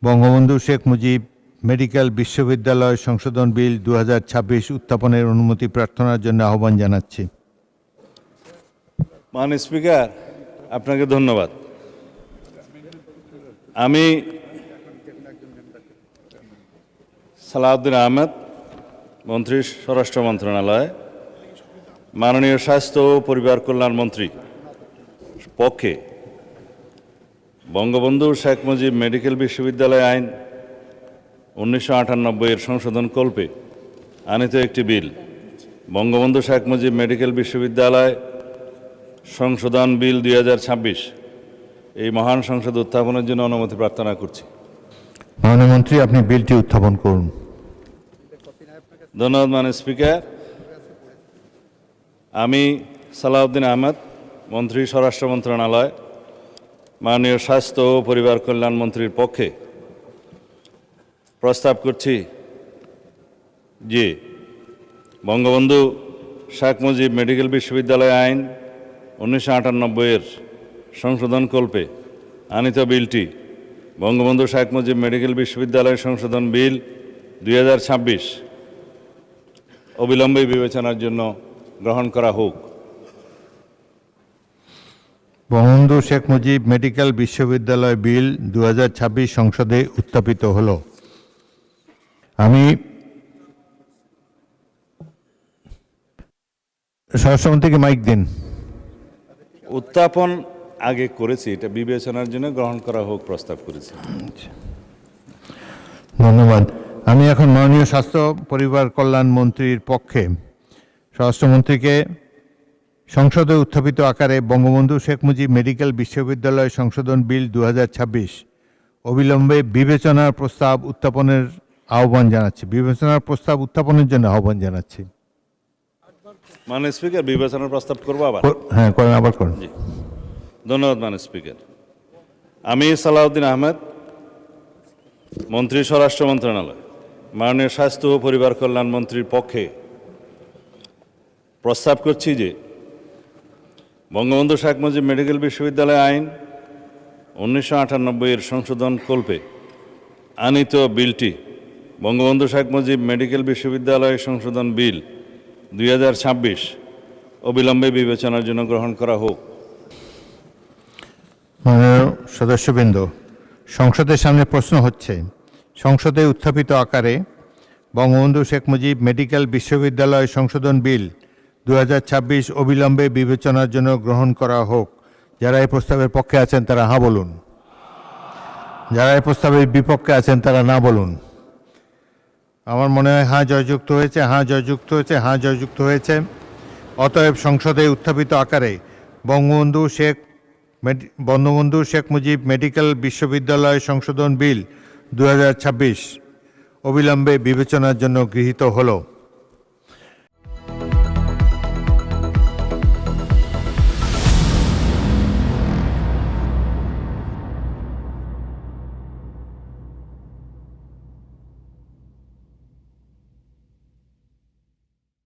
Bangabandhu Sheikh Mujib medical বিশ্ববিদ্যালয় সংশোধন বিল 2026 উত্থাপনের অনুমতি প্রার্থনার জন্য আহ্বান জানাচ্ছি। মাননীয় স্পিকার, আপনাকে ধন্যবাদ। আমি সালাউদ্দিন আহমেদ, মন্ত্রী, স্বরাষ্ট্র মন্ত্রণালয়, মাননীয় স্বাস্থ্য ও পরিবার কল্যাণ মন্ত্রী পক্ষে বঙ্গবন্ধু শেখ মুজিব মেডিকেল বিশ্ববিদ্যালয় আইন 1998 এর সংশোধন কল্পে আনিত একটি বিল, বঙ্গবন্ধু শেখ মুজিব মেডিকেল বিশ্ববিদ্যালয় সংশোধন বিল 2026 এই মহান সংসদ উত্থাপনের জন্য অনুমতি প্রার্থনা করছি। মাননীয় মন্ত্রী, আপনি বিলটি উত্থাপন করুন। ধন্যবাদ মাননীয় স্পিকার। আমি সালাউদ্দিন আহমেদ, মন্ত্রী, স্বরাষ্ট্র মন্ত্রণালয়, মাননীয় স্বাস্থ্য ও পরিবার কল্যাণ মন্ত্রীর পক্ষে প্রস্তাব করছি যে বঙ্গবন্ধু শেখ মুজিব মেডিকেল বিশ্ববিদ্যালয় আইন 1998 এর সংশোধন কল্পে আনিত বিলটি বঙ্গবন্ধু শেখ মুজিব মেডিকেল বিশ্ববিদ্যালয় সংশোধন বিল 2026 অবিলম্বে বিবেচনার জন্য গ্রহণ করা হোক। বঙ্গবন্ধু শেখ মুজিব মেডিকেল বিশ্ববিদ্যালয় বিল 2026 সংসদে উত্থাপিত হল। আমি স্বরাষ্ট্রমন্ত্রীকে মাইক দিন। উত্থাপন আগে করেছি, এটা বিবেচনার জন্য গ্রহণ করা হোক প্রস্তাব করেছি। ধন্যবাদ। আমি এখন মাননীয় স্বাস্থ্য পরিবার কল্যাণ মন্ত্রীর পক্ষে স্বরাষ্ট্রমন্ত্রীকে সংসদে উত্থাপিত আকারে বঙ্গবন্ধু শেখ মুজিব মেডিকেল বিশ্ববিদ্যালয় সংশোধন বিল 2026 অবিলম্বে বিবেচনার প্রস্তাব উত্থাপনের আহ্বান জানাচ্ছি। বিবেচনার প্রস্তাব উত্থাপনের জন্য আহ্বান জানাচ্ছি। মাননীয় স্পিকার, বিবেচনার প্রস্তাব করবো আবার? হ্যাঁ, করেন, আবার করেন। জি, ধন্যবাদ মাননীয় স্পিকার। আমি সালাউদ্দিন আহমেদ, মন্ত্রী, স্বরাষ্ট্র মন্ত্রণালয়, মাননীয় স্বাস্থ্য ও পরিবার কল্যাণ মন্ত্রীর পক্ষে প্রস্তাব করছি যে বঙ্গবন্ধু শেখ মুজিব মেডিকেল বিশ্ববিদ্যালয় আইন 1998 এর সংশোধন কল্পে আনিত বিলটি বঙ্গবন্ধু শেখ মুজিব মেডিকেল বিশ্ববিদ্যালয় সংশোধন বিল 2026 অবিলম্বে বিবেচনার জন্য গ্রহণ করা হোক। মাননীয় সদস্যবৃন্দ, সংসদের সামনে প্রশ্ন হচ্ছে, সংসদে উত্থাপিত আকারে বঙ্গবন্ধু শেখ মুজিব মেডিকেল বিশ্ববিদ্যালয় সংশোধন বিল 2026 অবিলম্বে বিবেচনার জন্য গ্রহণ করা হোক। যারা এই প্রস্তাবের পক্ষে আছেন তারা হ্যাঁ বলুন, যারা এই প্রস্তাবের বিপক্ষে আছেন তারা না বলুন। আমার মনে হয় হ্যাঁ জয়যুক্ত হয়েছে, হ্যাঁ জয়যুক্ত হয়েছে, হ্যাঁ জয়যুক্ত হয়েছে। অতএব সংসদে উত্থাপিত আকারে বঙ্গবন্ধু শেখ মুজিব মেডিকেল বিশ্ববিদ্যালয় সংশোধন বিল 2026 অবিলম্বে বিবেচনার জন্য গৃহীত হলো।